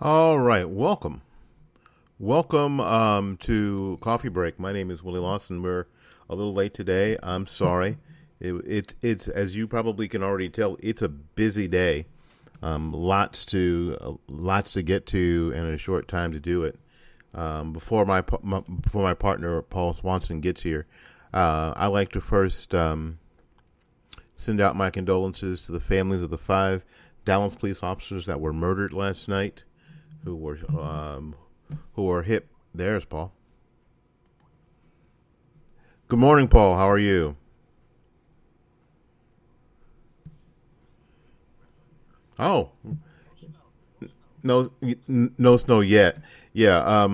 All right, welcome. Welcome to Coffee Break. My name is Willie Lawson. We're a little late today. I'm sorry. It's as you probably can already tell. It's a busy day. Lots to get to in a short time to do it. Before my partner Paul Swanson gets here, I like to first send out my condolences to the families of the five Dallas police officers that were murdered last night, who were hit. There's Paul. Good morning, Paul. How are you? Oh, no, no snow yet. Yeah,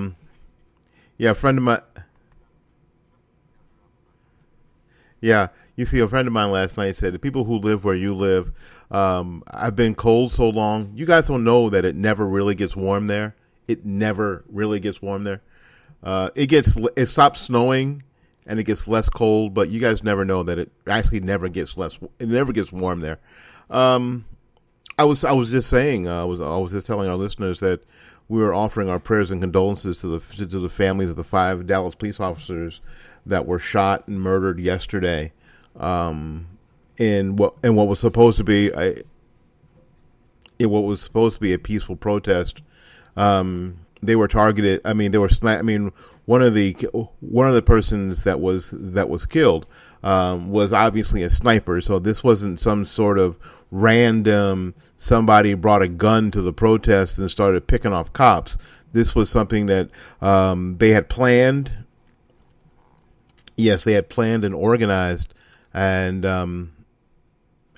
yeah. A friend of mine. Yeah, you see, a friend of mine last night said the people who live where you live, I've been cold so long. You guys don't know that it never really gets warm there. It never really gets warm there. It stops snowing and it gets less cold, but you guys never know that it actually never gets less. It never gets warm there. Um, I was just saying, I was just telling our listeners that we were offering our prayers and condolences to the families of the five Dallas police officers that were shot and murdered yesterday, um, in what was supposed to be a peaceful protest. They were targeted. I mean, they were. I mean, one of the persons that was killed was obviously a sniper. So this wasn't some sort of random somebody brought a gun to the protest and started picking off cops. This was something that they had planned. Yes, they had planned and organized and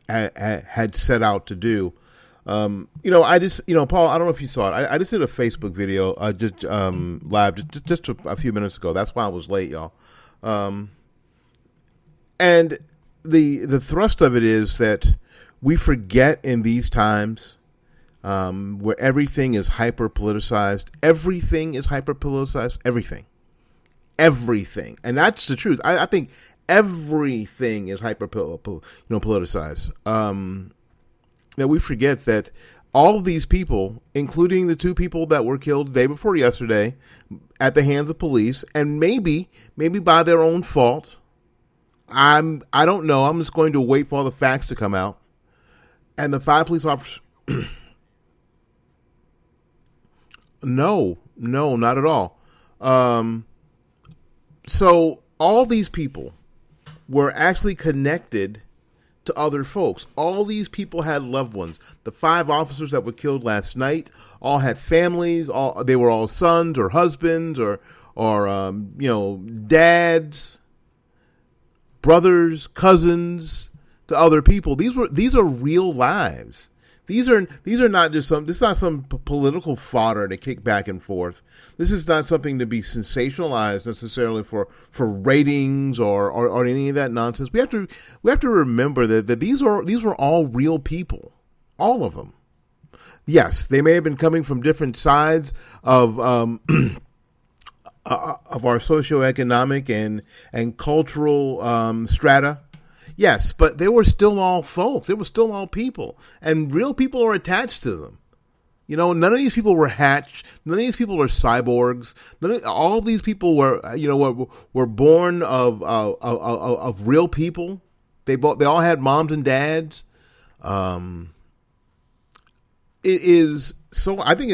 had set out to do. Paul, I don't know if you saw it. I just did a Facebook video, just live, just a few minutes ago. That's why I was late, y'all. Um, and the thrust of it is that we forget in these times, where everything is hyper politicized. Everything is hyper politicized. Everything, and that's the truth. I think everything is hyper politicized. That we forget that all of these people, including the two people that were killed the day before yesterday at the hands of police, and maybe by their own fault. I don't know. I'm just going to wait for all the facts to come out. And the five police officers, no, not at all. Um, so all these people were actually connected to other folks. All these people had loved ones. The five officers that were killed last night all had families. All they were all sons or husbands or dads, brothers, cousins to other people. These are real lives. These are not just some. This is not some political fodder to kick back and forth. This is not something to be sensationalized necessarily for ratings or any of that nonsense. We have to remember that these were all real people, all of them. Yes, they may have been coming from different sides of our socioeconomic and cultural strata. Yes, but they were still all folks. They were still all people, and real people are attached to them. None of these people were hatched. None of these people are cyborgs. All of these people were born of real people. They all had moms and dads. Um, it is so. I think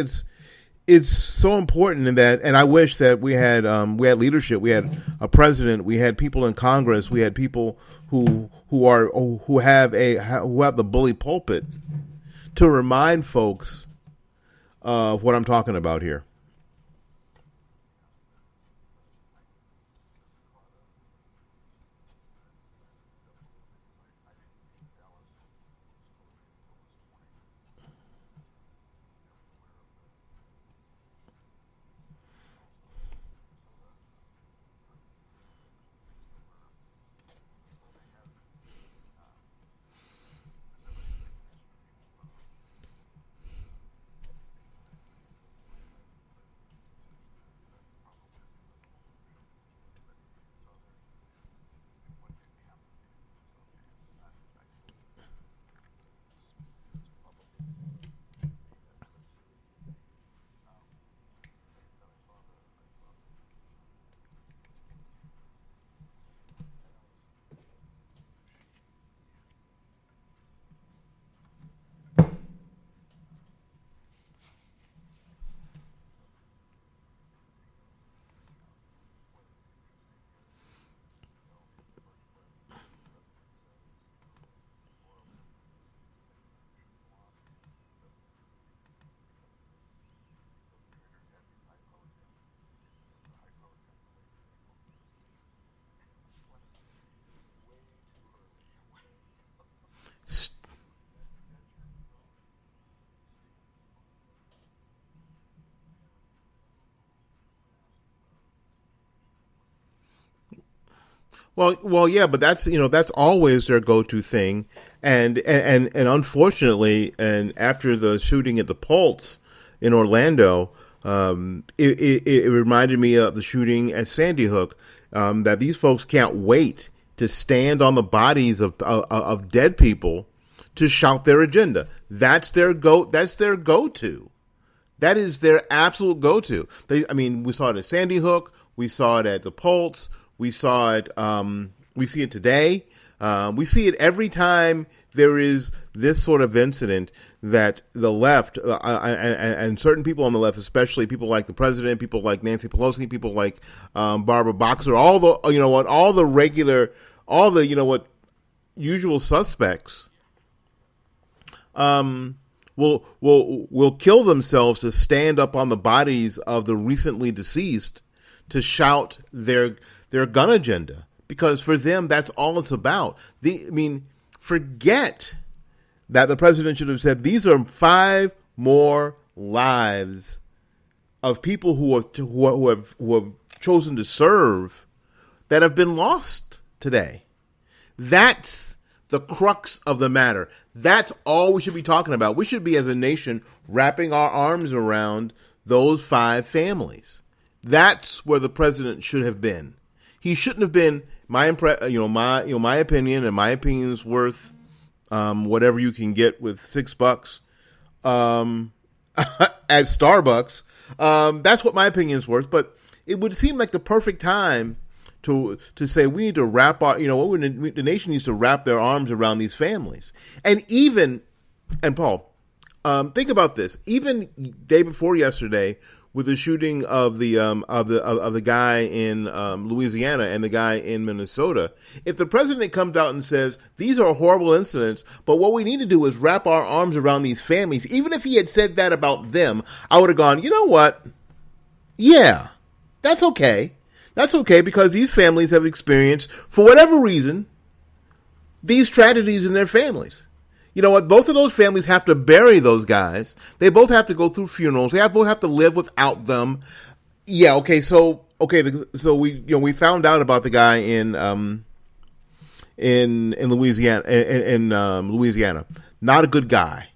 it's so important in that, and I wish that we had leadership, we had a president, we had people in Congress, we had people who have the bully pulpit to remind folks of what I'm talking about here. Yeah, but that's always their go-to thing, and unfortunately, and after the shooting at the Pulse in Orlando, it reminded me of the shooting at Sandy Hook. That these folks can't wait to stand on the bodies of dead people to shout their agenda. That's their go. That's their go-to. That is their absolute go-to. We saw it at Sandy Hook. We saw it at the Pulse. We saw it. We see it today. We see it every time there is this sort of incident that the left and certain people on the left, especially people like the president, people like Nancy Pelosi, people like Barbara Boxer, all the regular, usual suspects, will kill themselves to stand up on the bodies of the recently deceased to shout their gun agenda, because for them that's all it's about. Forget that the president should have said these are 5 more lives of people who have chosen to serve that have been lost today. That's the crux of the matter. That's all we should be talking about. We should be, as a nation, wrapping our arms around those 5 families. That's where the president should have been. He shouldn't have been. My opinion, and my opinion is worth whatever you can get with $6 at Starbucks. That's what my opinion is worth. But it would seem like the perfect time to say we need to wrap our, the nation needs to wrap their arms around these families. And Paul, think about this. Even day before yesterday, with the shooting of the guy in Louisiana and the guy in Minnesota, if the president comes out and says these are horrible incidents, but what we need to do is wrap our arms around these families, even if he had said that about them, I would have gone, you know what? Yeah, that's okay. That's okay, because these families have experienced, for whatever reason, these tragedies in their families. You know what? Both of those families have to bury those guys. They both have to go through funerals. They both have to live without them. Yeah. Okay. So we found out about the guy in Louisiana, in Louisiana. Not a good guy.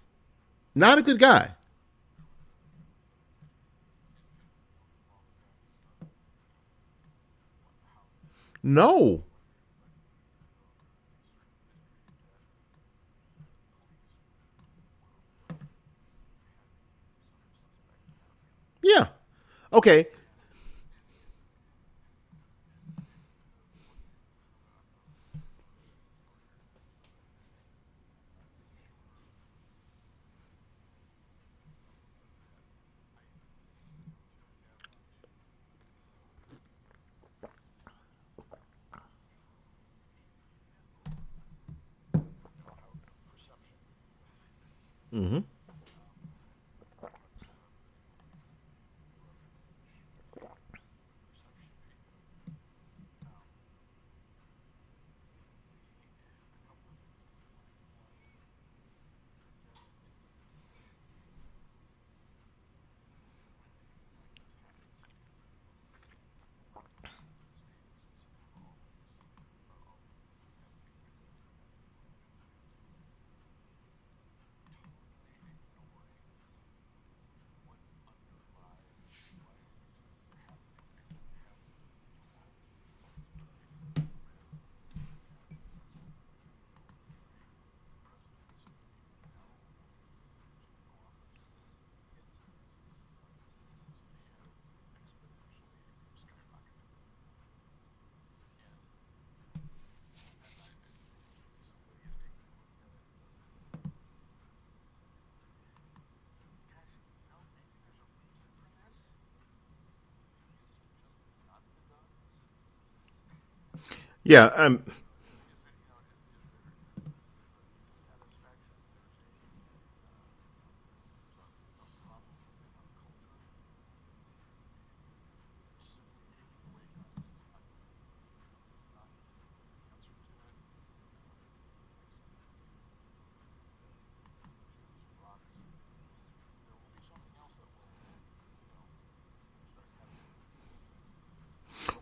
Not a good guy. No. Yeah. Okay. Mm-hmm. Yeah.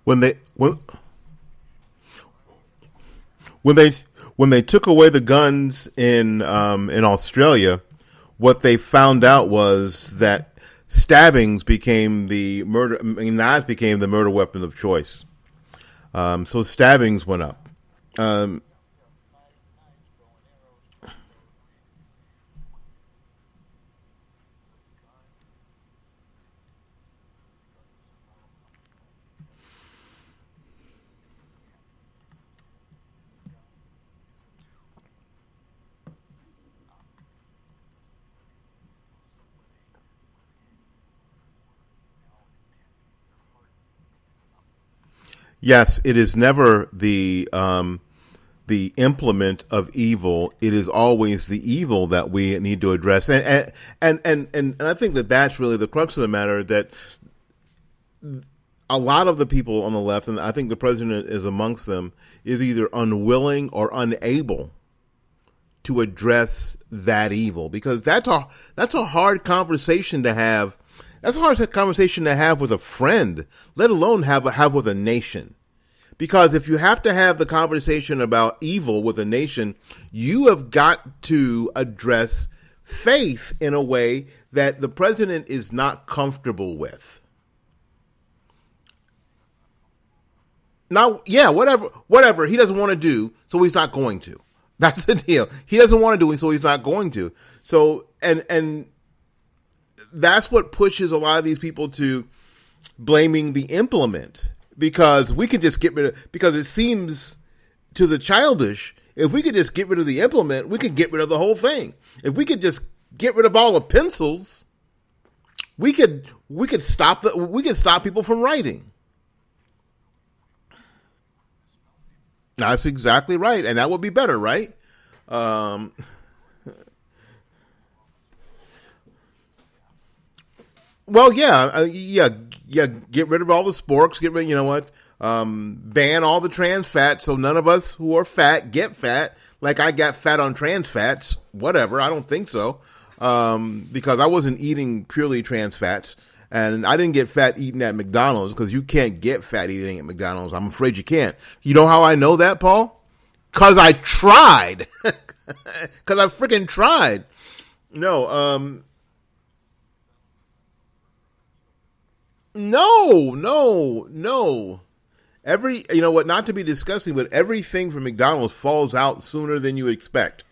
When they when when they took away the guns in Australia, what they found out was that stabbings became the murder. I mean, knives became the murder weapon of choice. So stabbings went up. Um, yes, it is never the implement of evil. It is always the evil that we need to address, and I think that that's really the crux of the matter. That a lot of the people on the left, and I think the president is amongst them, is either unwilling or unable to address that evil, because that's a hard conversation to have. That's a hard conversation to have with a friend, let alone have with a nation. Because if you have to have the conversation about evil with a nation, you have got to address faith in a way that the president is not comfortable with. Now, yeah, whatever he doesn't want to do, so he's not going to. That's the deal. He doesn't want to do it, so he's not going to. So, and that's what pushes a lot of these people to blaming the implement, because we could just get rid of, because it seems to the childish, if we could just get rid of the implement, we could get rid of the whole thing. If we could just get rid of all the pencils, we could stop people from writing. That's exactly right, and that would be better, right? Um, Well, yeah, yeah. Get rid of all the sporks. Get rid. You know what? Ban all the trans fats, so none of us who are fat get fat. Like I got fat on trans fats. Whatever. I don't think so. Because I wasn't eating purely trans fats, and I didn't get fat eating at McDonald's, because you can't get fat eating at McDonald's. I'm afraid you can't. You know how I know that, Paul? Because I tried. Because I freaking tried. No. No, no, no. You know what, not to be disgusting, but everything from McDonald's falls out sooner than you expect.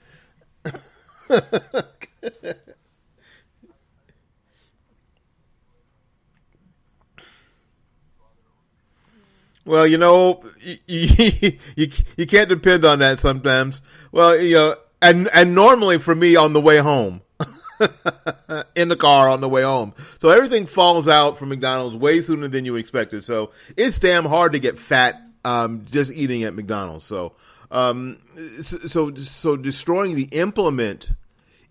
Well, you can't depend on that sometimes. Well, and normally for me on the way home. In the car on the way home. So everything falls out from McDonald's way sooner than you expected. So it's damn hard to get fat just eating at McDonald's. So destroying the implement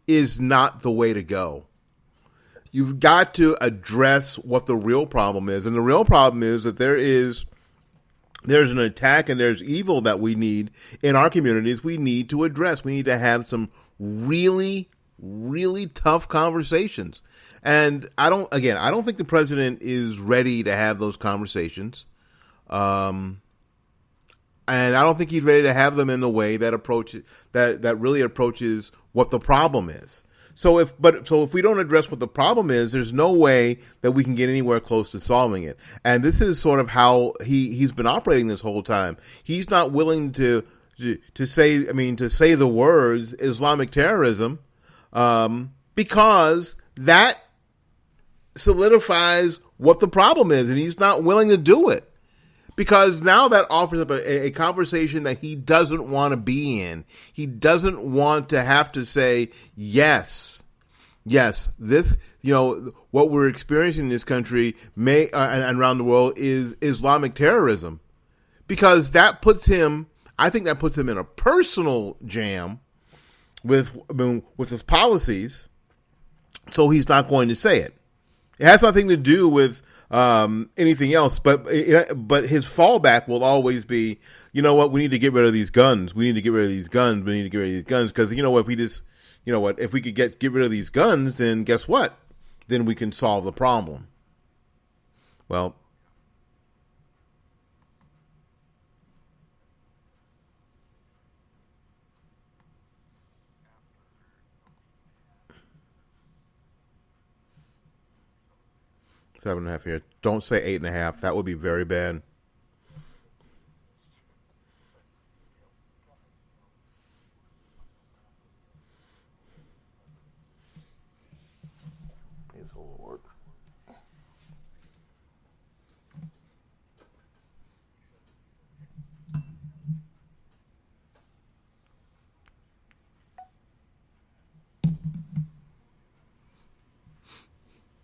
is not the way to go. You've got to address what the real problem is. And the real problem is that there's an attack and there's evil that we need in our communities. We need to address. We need to have some really tough conversations. And I don't think the president is ready to have those conversations. And I don't think he's ready to have them in the way that really approaches what the problem is. So if we don't address what the problem is, there's no way that we can get anywhere close to solving it. And this is sort of how he's been operating this whole time. He's not willing to say the words Islamic terrorism, because that solidifies what the problem is, and he's not willing to do it. Because now that offers up a conversation that he doesn't want to be in. He doesn't want to have to say, yes, this, what we're experiencing in this country and around the world is Islamic terrorism. Because I think that puts him in a personal jam with his policies, so he's not going to say it. It has nothing to do with anything else, but his fallback will always be, you know what, we need to get rid of these guns. We need to get rid of these guns. We need to get rid of these guns because if we could get rid of these guns, then guess what? Then we can solve the problem. Well, 7.5 years. Don't say 8.5. That would be very bad.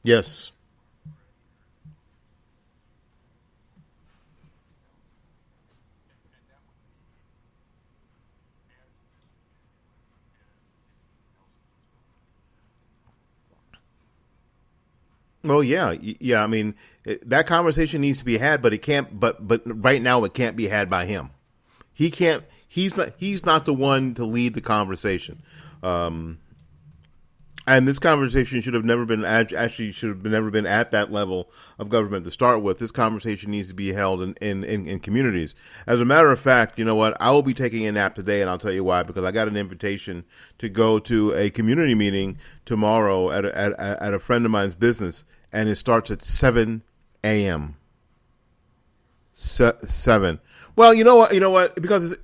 Yes. Well, yeah, yeah. I mean, that conversation needs to be had, but it can't. But right now, it can't be had by him. He can't. He's not. He's not the one to lead the conversation. Um, and this conversation should have never been actually should have never been at that level of government to start with. This conversation needs to be held in communities. As a matter of fact, you know what? I will be taking a nap today, and I'll tell you why. Because I got an invitation to go to a community meeting tomorrow at a friend of mine's business, and it starts at 7 a.m. 7. Well, you know what? You know what? Because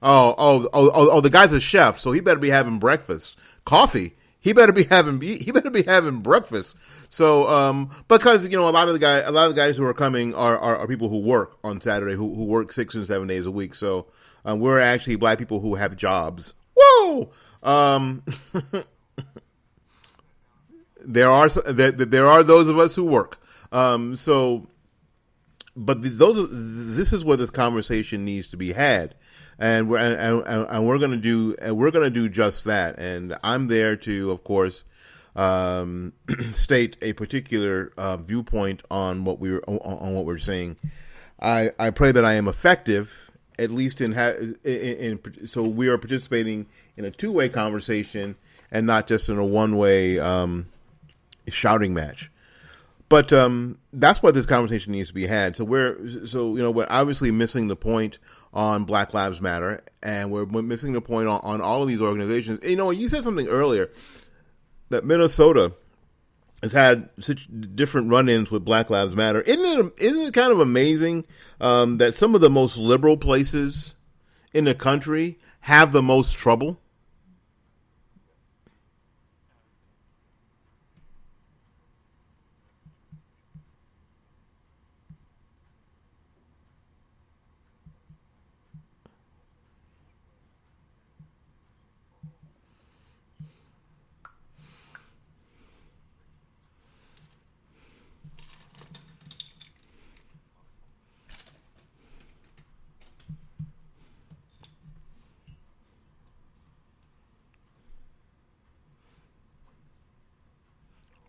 the guy's a chef, so he better be having breakfast, coffee. He better be having breakfast. So, because a lot of the guys who are coming are people who work on Saturday, who work 6 and 7 days a week. So, we're actually black people who have jobs. Whoa! There are those of us who work. So, but this is where this conversation needs to be had, and we're going to do just that. And I'm there to, of course, state a particular viewpoint on what we're saying. I pray that I am effective, at least so we are participating in a two-way conversation and not just in a one-way shouting match. But that's why this conversation needs to be had. So we're obviously missing the point on Black Lives Matter, and we're missing the point on all of these organizations. You said something earlier that Minnesota has had such different run-ins with Black Lives Matter. Isn't it kind of amazing that some of the most liberal places in the country have the most trouble?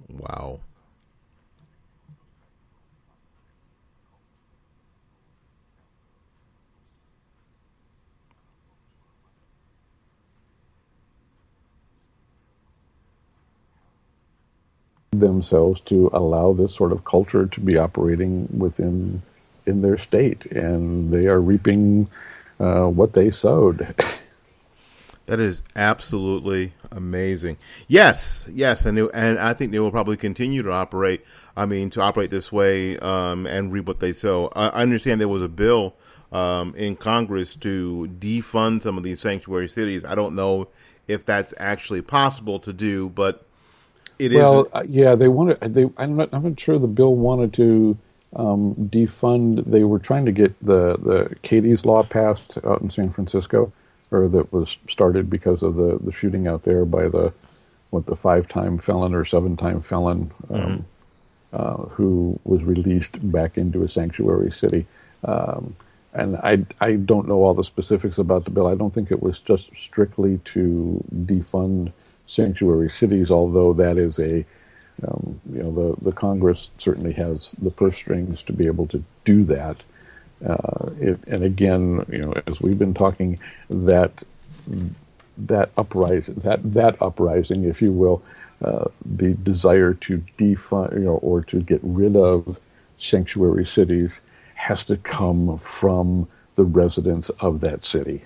Wow. Themselves to allow this sort of culture to be operating in their state, and they are reaping what they sowed. That is absolutely amazing. Yes, and I think they will probably continue to operate. I mean, to operate this way and reap what they sow. I understand there was a bill in Congress to defund some of these sanctuary cities. I don't know if that's actually possible to do, but it is. Well, yeah, they wanted. I'm not sure the bill wanted to defund. They were trying to get the Katie's law passed out in San Francisco, or that was started because of the shooting out there by the 5-time felon or 7-time felon who was released back into a sanctuary city. And I don't know all the specifics about the bill. I don't think it was just strictly to defund sanctuary cities, although that is the Congress certainly has the purse strings to be able to do that. And again, as we've been talking, that uprising, if you will, the desire to defund, or to get rid of sanctuary cities, has to come from the residents of that city.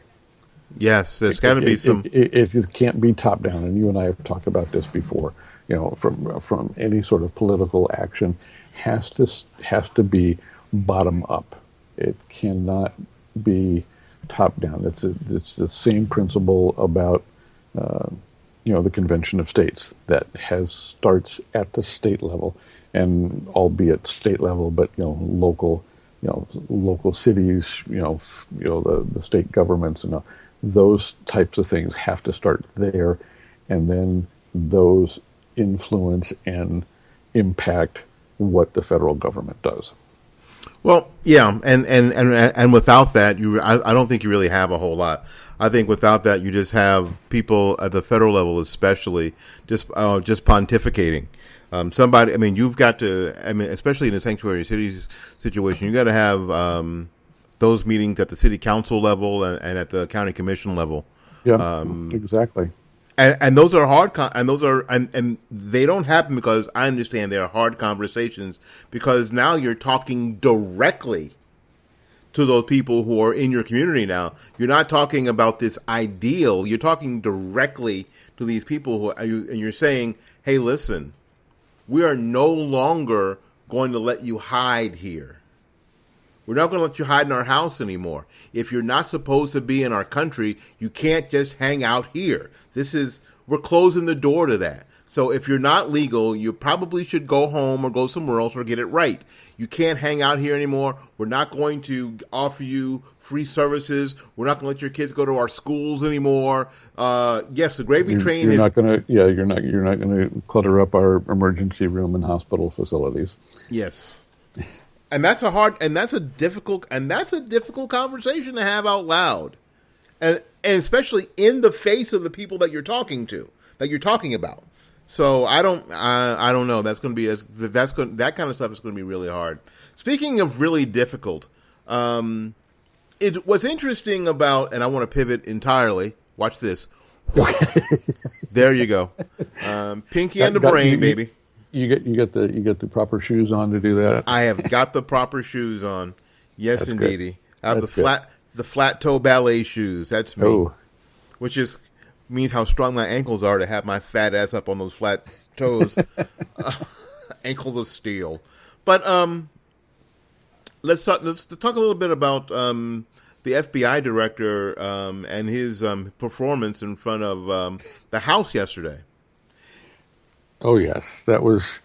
Yes, there's got to be some. It can't be top down, and you and I have talked about this before. from any sort of political action has to be bottom up. It cannot be top down. It's the same principle about the Convention of States that starts at the state level, and albeit state level, but local cities, the state governments, and those types of things have to start there, and then those influence and impact what the federal government does. Well, yeah, and without that, I don't think you really have a whole lot. I think without that, you just have people at the federal level, especially just pontificating. Somebody, I mean, you've got to, I mean, especially in a sanctuary cities situation, you got to have those meetings at the city council level and at the county commission level. Yeah, exactly. And those are hard, and they don't happen because I understand they are hard conversations, because now you're talking directly to those people who are in your community now. You're not talking about this ideal. You're talking directly to these people and you're saying, hey, listen, we are no longer going to let you hide here. We're not going to let you hide in our house anymore. If you're not supposed to be in our country, you can't just hang out here. We're closing the door to that. So if you're not legal, you probably should go home or go somewhere else or get it right. You can't hang out here anymore. We're not going to offer you free services. We're not going to let your kids go to our schools anymore. Yes, the gravy train you're is not going to. Yeah, you're not going to clutter up our emergency room and hospital facilities. Yes. And that's a difficult conversation to have out loud, and especially in the face of the people that you're talking about. So I don't know. That kind of stuff is going to be really hard. Speaking of really difficult, what's interesting about, and I want to pivot entirely. Watch this. There you go. Pinky and the brain, baby. You get the proper shoes on to do that. I have got the proper shoes on. Yes, that's indeedy. Good. I have the flat toe ballet shoes. That's me. Oh. Which means how strong my ankles are to have my fat ass up on those flat toes. Ankles of steel. But let's talk a little bit about the FBI director and his performance in front of the House yesterday. Oh yes, that was.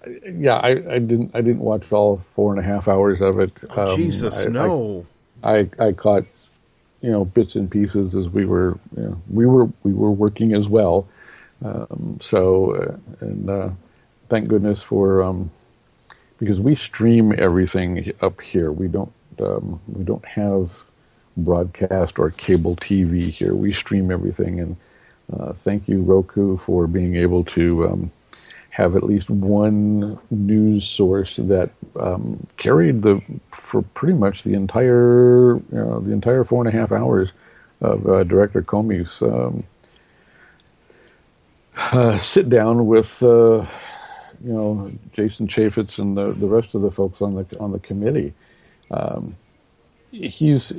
Yeah, I didn't watch all 4.5 hours of it. Oh, Jesus, no. I caught bits and pieces as we were working as well. Thank goodness for because we stream everything up here. We don't have broadcast or cable TV here. We stream everything, and thank you, Roku, for being able to have at least one news source that carried for pretty much the entire 4.5 hours of Director Comey's sit down with Jason Chaffetz and the rest of the folks on the committee. He's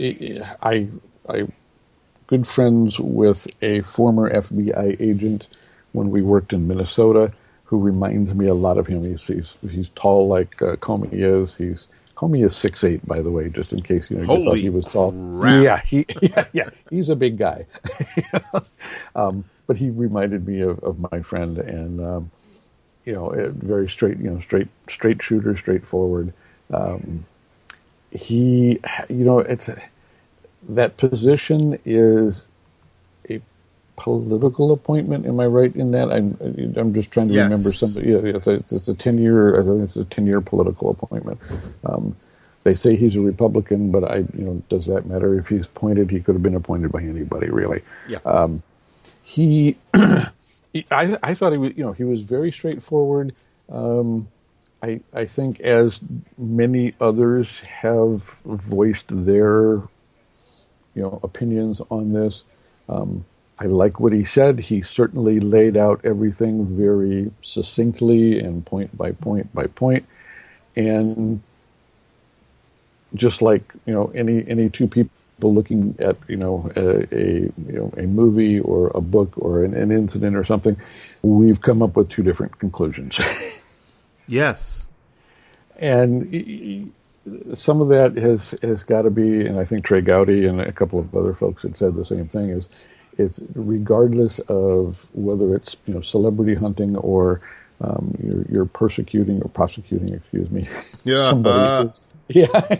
good friends with a former FBI agent when we worked in Minnesota, who reminds me a lot of him. He's tall like Comey is. Comey is 6'8", by the way, just in case you thought he was tall. Crap. Yeah, he's a big guy. But he reminded me of my friend, and very straight shooter, straightforward. That position is a political appointment. Am I right in that? I'm just trying to remember somebody. Yeah, it's a 10-year. I think it's a 10-year political appointment. They say he's a Republican, but does that matter? If he's appointed, he could have been appointed by anybody, really. Yeah. I thought he was very straightforward. I think as many others have voiced their opinions on this. I like what he said. He certainly laid out everything very succinctly and point by point by point. And just like any two people people looking at a movie or a book or an incident or something, we've come up with two different conclusions. Yes. And some of that has got to be, and I think Trey Gowdy and a couple of other folks had said the same thing, is it's regardless of whether it's celebrity hunting or you're persecuting or prosecuting, excuse me, somebody. Yeah,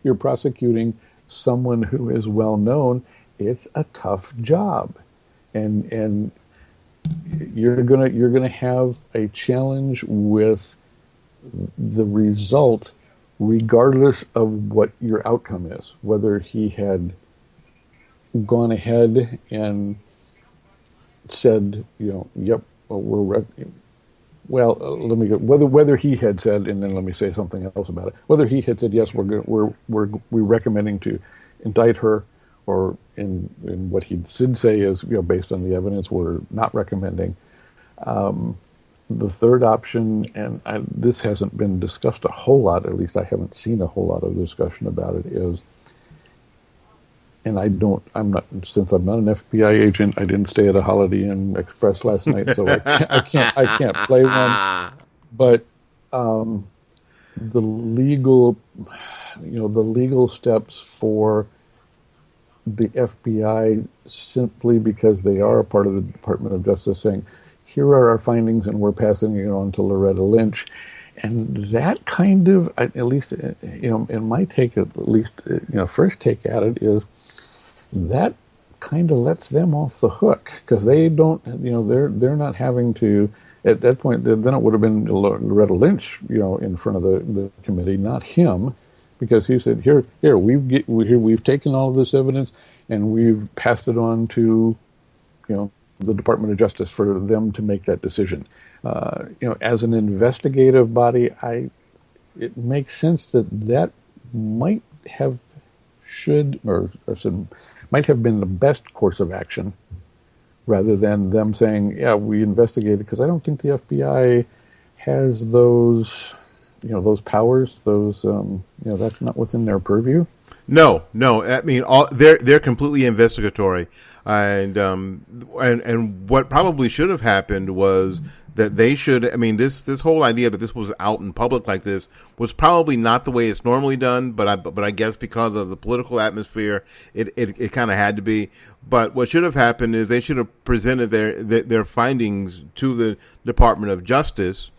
you're prosecuting someone who is well known. It's a tough job, and you're gonna have a challenge with the result, regardless of what your outcome is. Whether he had gone ahead and said, yep, let me go. Whether he had said, and then let me say something else about it. Whether he had said, yes, we're recommending to indict her, or in what he did say is, based on the evidence, we're not recommending. The third option, and this hasn't been discussed a whole lot, at least I haven't seen a whole lot of discussion about it, is, and since I'm not an FBI agent, I didn't stay at a Holiday Inn Express last night, so I can't play one. But the legal steps for the FBI, simply because they are a part of the Department of Justice, saying, here are our findings, and we're passing it on to Loretta Lynch. And that kind of, at least, in my take, at least, first take at it is, that kind of lets them off the hook, because they don't, they're not having to, at that point, then it would have been Loretta Lynch, in front of the committee, not him, because he said, here, we've taken all of this evidence and we've passed it on to, the Department of Justice for them to make that decision. As an investigative body, it makes sense that might have might have been the best course of action, rather than them saying, yeah, we investigated, because I don't think the FBI has those powers, that's not within their purview. No. I mean, they're completely investigatory, and what probably should have happened was that they should. I mean, this whole idea that this was out in public like this was probably not the way it's normally done. But I guess because of the political atmosphere, it kind of had to be. But what should have happened is they should have presented their findings to the Department of Justice.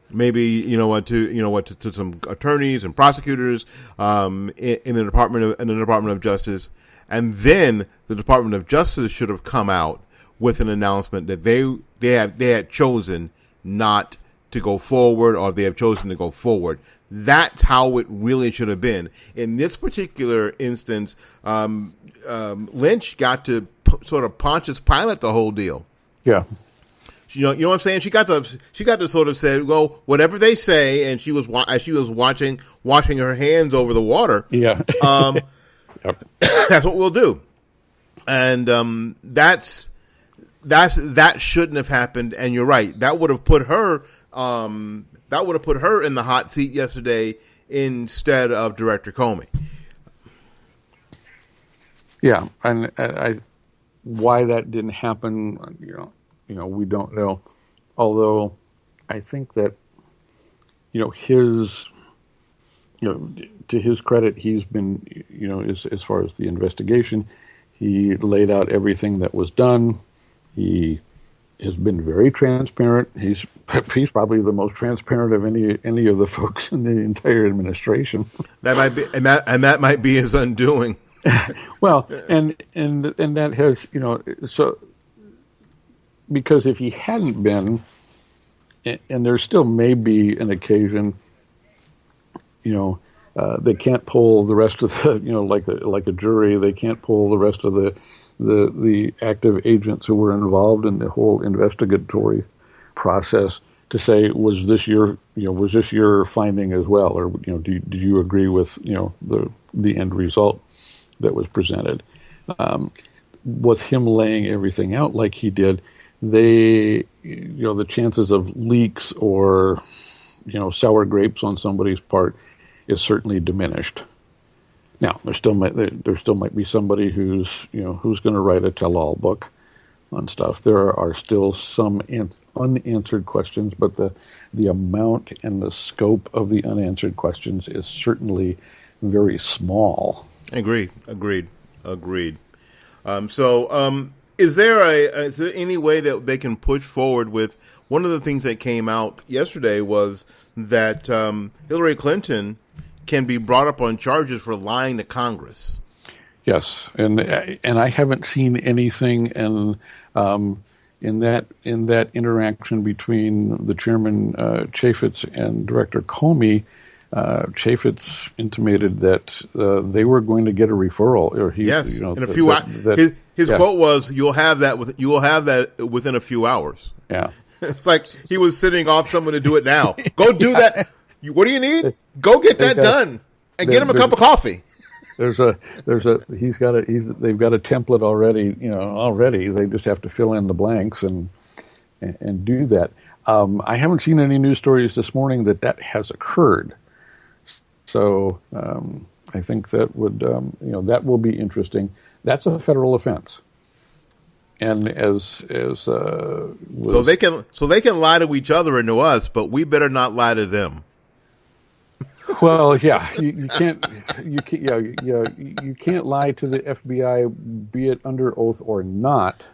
Maybe to some attorneys and prosecutors in the Department of Justice, and then the Department of Justice should have come out with an announcement that they had chosen not to go forward, or they have chosen to go forward. That's how it really should have been. In this particular instance, Lynch got to sort of Pontius Pilate the whole deal. Yeah. You know what I'm saying? She got to sort of say, well, whatever they say, and she was washing her hands over the water. Yeah. Yep. That's what we'll do, and that shouldn't have happened. And you're right. That would have put her in the hot seat yesterday instead of Director Comey. Yeah, and why that didn't happen, we don't know. Although I think that, to his credit, he's been, as far as the investigation, he laid out everything that was done. He has been very transparent. He's probably the most transparent of any of the folks in the entire administration. That might be, and that might be his undoing. Well, and that has, so, because if he hadn't been, and there still may be an occasion, they can't pull the rest of the, like a jury, they can't pull the rest of the active agents who were involved in the whole investigatory process to say, was this your finding as well, or do you agree with the end result that was presented? With him laying everything out like he did, the chances of leaks or sour grapes on somebody's part is certainly diminished. Now, there still might be somebody who's going to write a tell-all book on stuff. There are still some unanswered questions, but the amount and the scope of the unanswered questions is certainly very small. Agreed. Is there any way that they can push forward with one of the things that came out yesterday was that Hillary Clinton can be brought up on charges for lying to Congress? Yes, and I haven't seen anything in that interaction between the chairman Chaffetz and Director Comey. Chaffetz intimated that they were going to get a referral, or in a few hours. His quote was, "You will have that within a few hours." Yeah, it's like he was sitting off someone to do it now. Go do that. What do you need? Go get that done and get him a cup of coffee. They've got a template already. Already they just have to fill in the blanks and do that. I haven't seen any news stories this morning that has occurred. So I think that would that will be interesting. That's a federal offense, and so they can lie to each other and to us, but we better not lie to them. Well, yeah, you can't lie to the FBI, be it under oath or not.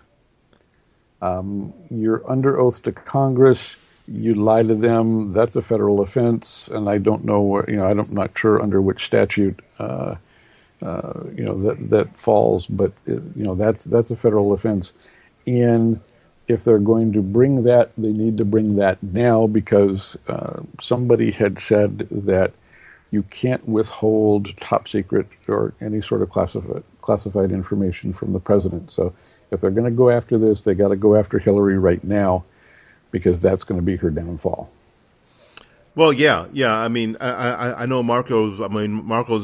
You're under oath to Congress. You lie to them. That's a federal offense, and I don't know. I'm not sure under which statute that falls, but that's a federal offense. And if they're going to bring that, they need to bring that now, because somebody had said that you can't withhold top secret or any sort of classified information from the president. So if they're going to go after this, they got to go after Hillary right now, because that's going to be her downfall. Well, yeah. I mean, I know Marco's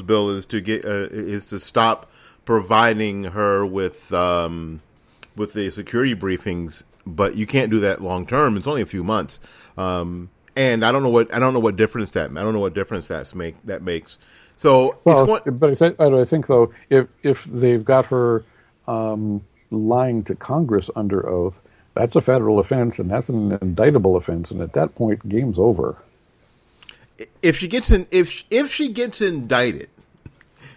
bill is to stop providing her with the security briefings, but you can't do that long term. It's only a few months, and I don't know what difference that makes. So, I think though, if they've got her lying to Congress under oath, that's a federal offense, and that's an indictable offense, and at that point, game's over. If she gets indicted,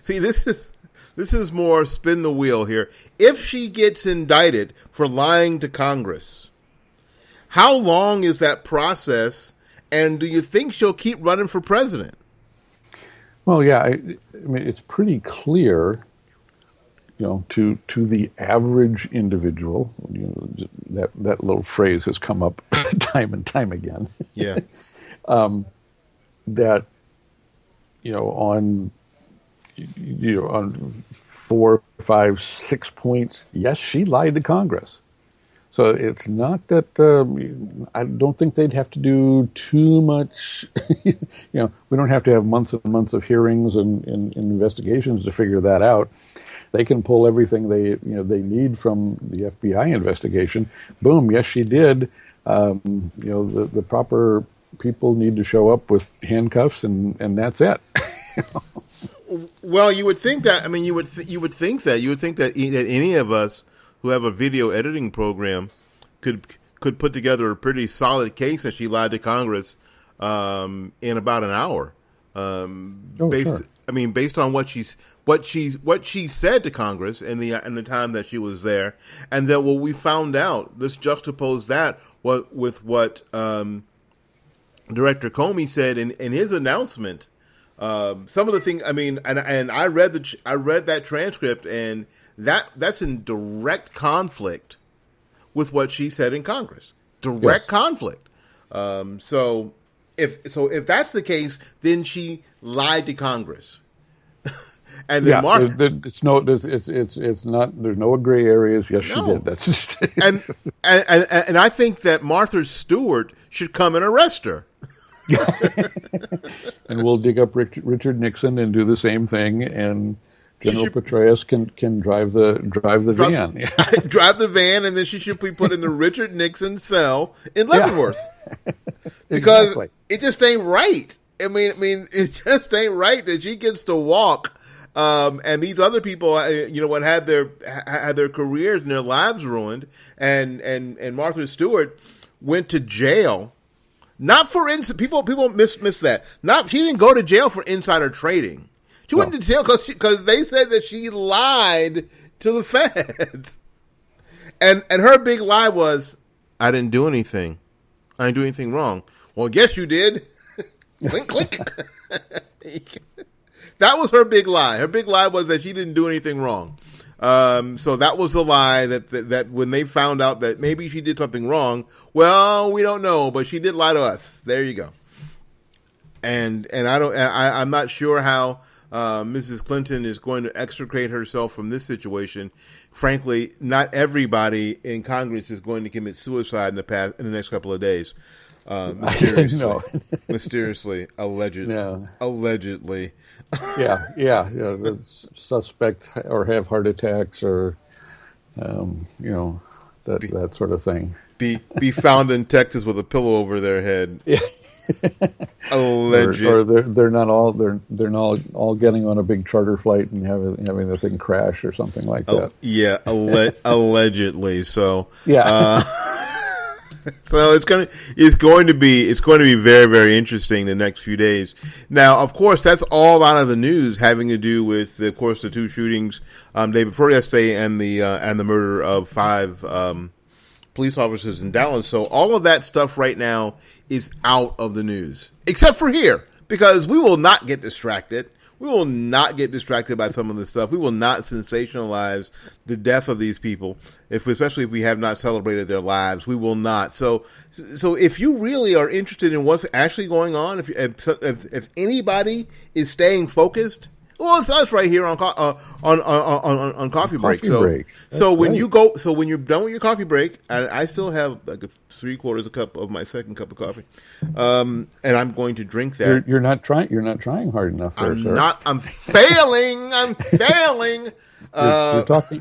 see, this is more spin the wheel here. If she gets indicted for lying to Congress, how long is that process, and do you think she'll keep running for president? Well, yeah, I mean, it's pretty clear, to the average individual. That little phrase has come up time and time again. Yeah. That on 4, 5, 6 points, yes, she lied to Congress. So it's not that I don't think they'd have to do too much. We don't have to have months and months of hearings and investigations to figure that out. They can pull everything they need from the FBI investigation. Boom, yes, she did. The proper people need to show up with handcuffs, and that's it. Well, you would think that. I mean, you would think that any of us who have a video editing program could put together a pretty solid case that she lied to Congress in about an hour. Sure. I mean, based on what she said to Congress in the time that she was there, and that what we found out. Let's juxtapose that with what Director Comey said in his announcement. Some of the things, I mean, and I read that transcript, and that's in direct conflict with what she said in Congress. Direct conflict. So if that's the case, then she lied to Congress. And then it's not. There's no gray areas. Yes, she did. That's and I think that Martha Stewart should come and arrest her. And we'll dig up Richard Nixon and do the same thing, and General Petraeus can drive the van. Drive the van, and then she should be put in the Richard Nixon cell in Leavenworth. Because exactly. It just ain't right. I mean, it just ain't right that she gets to walk And these other people, what had their careers and their lives ruined, and Martha Stewart went to jail, not for people miss that. She didn't go to jail for insider trading. She went to jail because they said that she lied to the feds, and her big lie was, I didn't do anything. I didn't do anything wrong. Well, guess you did. Clink, clink. That was her big lie. Her big lie was that she didn't do anything wrong. So that was the lie that when they found out that maybe she did something wrong, well, we don't know, but she did lie to us. There you go. And I'm not sure how Mrs. Clinton is going to extricate herself from this situation. Frankly, not everybody in Congress is going to commit suicide in the next couple of days. Mysteriously, allegedly. Yeah. The suspect or have heart attacks or, that sort of thing. Be found in Texas with a pillow over their head. Yeah. Alleged. Or they're not all getting on a big charter flight and having the thing crash or something like that. Yeah, allegedly. So yeah. So it's going to be very, very interesting the next few days. Now, of course, that's all out of the news having to do with, of course, the two shootings day before yesterday and the murder of 5 police officers in Dallas. So all of that stuff right now is out of the news, except for here, because we will not get distracted. We will not get distracted by some of this stuff. We will not sensationalize the death of these people, especially if we have not celebrated their lives. We will not. So if you really are interested in what's actually going on, if anybody is staying focused, well, it's us right here on coffee break. So when you're done with your coffee break, I still have like 3/4 cup of my second cup of coffee, and I'm going to drink that. You're not trying hard enough, there, sir. I'm failing. I'm failing.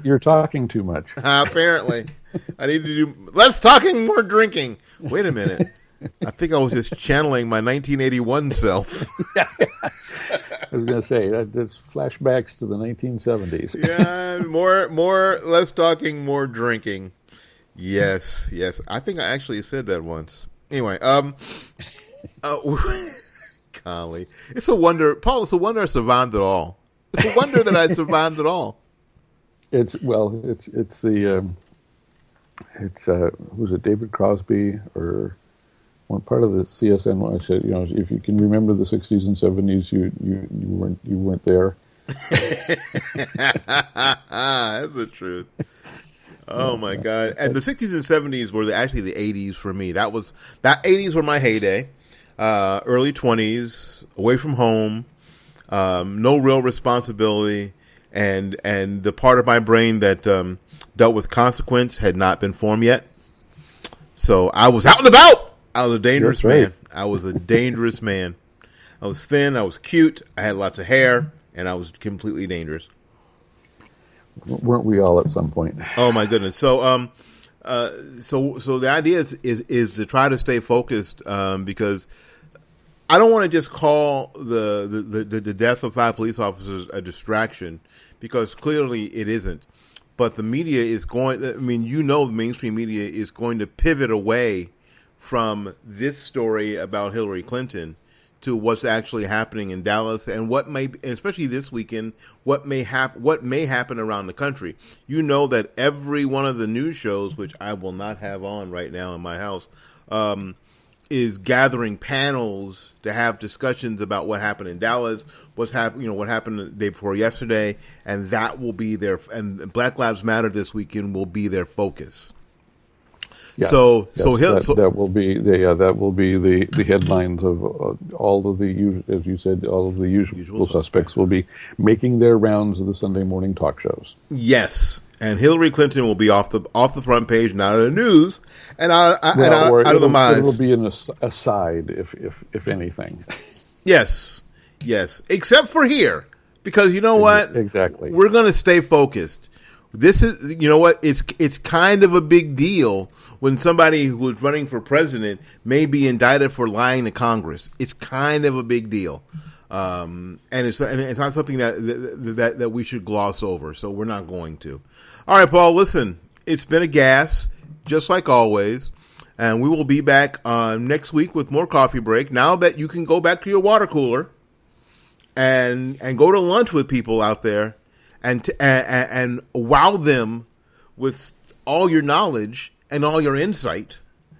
You're talking too much. Apparently, I need to do less talking, more drinking. Wait a minute. I think I was just channeling my 1981 self. I was going to say that's flashbacks to the 1970s. Yeah, more, less talking, more drinking. Yes. I think I actually said that once. Anyway, golly, it's a wonder, Paul. It's a wonder I survived it all. It's a wonder that I survived it all. It's who's it, David Crosby or one part of the CSN? I said, if you can remember the 60s and 70s, you weren't there. That's the truth. Oh my God! And the 60s and 70s were actually the 80s for me. That 80s were my heyday. Early 20s, away from home, no real responsibility, and the part of my brain that dealt with consequence had not been formed yet. So I was out and about. I was a dangerous man. I was a dangerous man. I was thin. I was cute. I had lots of hair, and I was completely dangerous. Weren't we all at some point? Oh my goodness! So, so the idea is to try to stay focused because I don't want to just call the death of 5 police officers a distraction, because clearly it isn't. But the media is going. The mainstream media is going to pivot away from this story about Hillary Clinton to what's actually happening in Dallas and what may, especially this weekend, what may happen around the country. You know that every one of the news shows, which I will not have on right now in my house, is gathering panels to have discussions about what happened in Dallas, what happened the day before yesterday, and that will be and Black Lives Matter this weekend will be their focus. Yes, that will be the headlines of all of the, as you said, all of the usual suspects will be making their rounds of the Sunday morning talk shows. Yes, and Hillary Clinton will be off the front page, not of the news, and out of the minds. It will be an aside, if anything. Yes, except for here, because you know what? Exactly. We're going to stay focused. This is, it's kind of a big deal when somebody who is running for president may be indicted for lying to Congress. It's kind of a big deal. And it's not something that we should gloss over. So we're not going to. All right, Paul. Listen, it's been a gas, just like always, and we will be back next week with more coffee break. Now that you can go back to your water cooler and go to lunch with people out there, and wow them with all your knowledge and all your insight.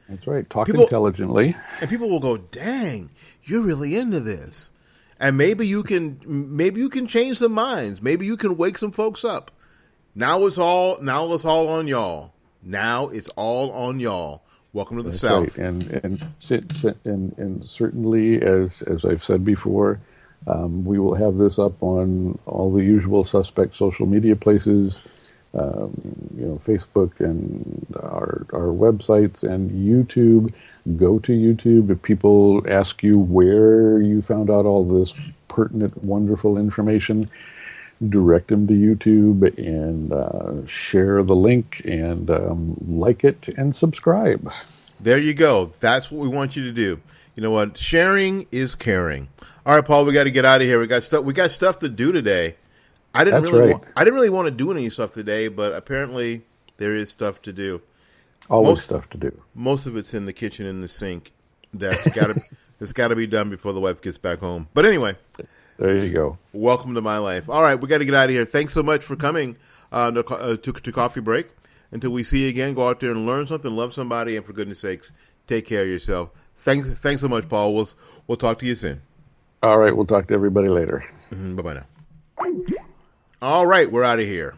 That's right. Talk intelligently, and people will go, "Dang, you're really into this." And maybe you can change some minds. Maybe you can wake some folks up. Now it's all on y'all. Now it's all on y'all. Welcome to the South. Right. And certainly, as I've said before, we will have this up on all the usual suspect social media places, Facebook and our websites and YouTube. Go to YouTube. If people ask you where you found out all this pertinent, wonderful information, direct them to YouTube and share the link and like it and subscribe. There you go. That's what we want you to do. You know what? Sharing is caring. All right, Paul, we got to get out of here. We got stuff to do today. I didn't really want to do any stuff today, but apparently there is stuff to do. Always stuff to do. Most of it's in the kitchen in the sink. That's got to be done before the wife gets back home. But anyway, there you go. Welcome to my life. All right, we got to get out of here. Thanks so much for coming to Coffee Break. Until we see you again, go out there and learn something, love somebody, and for goodness sakes, take care of yourself. Thanks so much, Paul. We'll talk to you soon. All right, we'll talk to everybody later. Bye-bye now. All right, we're out of here.